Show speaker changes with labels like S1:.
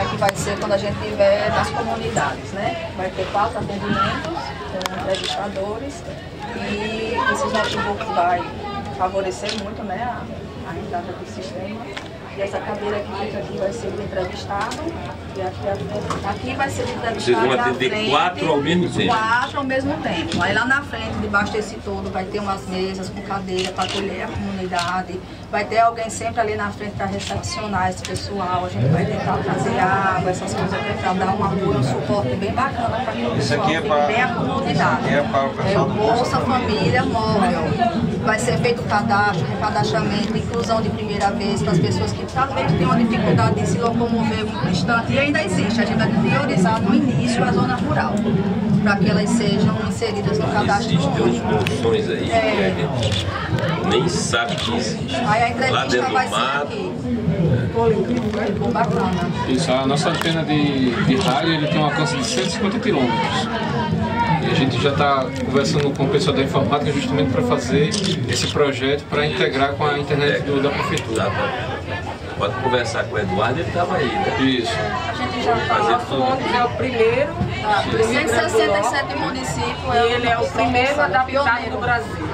S1: que vai ser quando a gente estiver nas comunidades, né? Vai ter 4 atendimentos com entrevistadores e esses notebooks vai favorecer muito, né, a entrada do sistema. E essa cadeira que fica aqui vai ser do entrevistado e aqui vai ser do entrevistado.
S2: Vocês vão atender 4 ao mesmo tempo?
S1: 4 ao mesmo tempo. Aí lá na frente, debaixo desse todo, vai ter umas mesas com cadeira para acolher a comunidade. Vai ter alguém sempre ali na frente para recepcionar esse pessoal. A gente vai tentar trazer água, essas coisas para dar um apoio, um suporte bem bacana para aquele pessoal que bem a comunidade. É o Bolsa Família Móvel. Vai ser feito o cadastro, recadastramento, inclusão de primeira vez para as pessoas que talvez tenham uma dificuldade de se locomover muito distante. E ainda existe, a gente vai priorizar no início a zona rural, para que elas sejam inseridas no cadastro único.
S2: Funções aí que a gente nem sabe que existe.
S1: Aí a entrevista
S2: lá dentro
S1: vai
S2: do
S1: ser
S2: mato.
S1: aqui. Ficou bacana.
S3: Isso, a nossa antena de rádio ele tem um alcance de 150 km. E a gente já está conversando com o pessoal da informática justamente para fazer esse projeto para integrar com a internet da prefeitura.
S2: Pode conversar com o Eduardo, ele estava aí, né?
S3: Isso.
S1: A gente já
S2: Fazer
S1: fala.
S2: tudo.
S4: É o primeiro
S1: Dos 167 municípios,
S4: e ele é o primeiro adaptado do Brasil.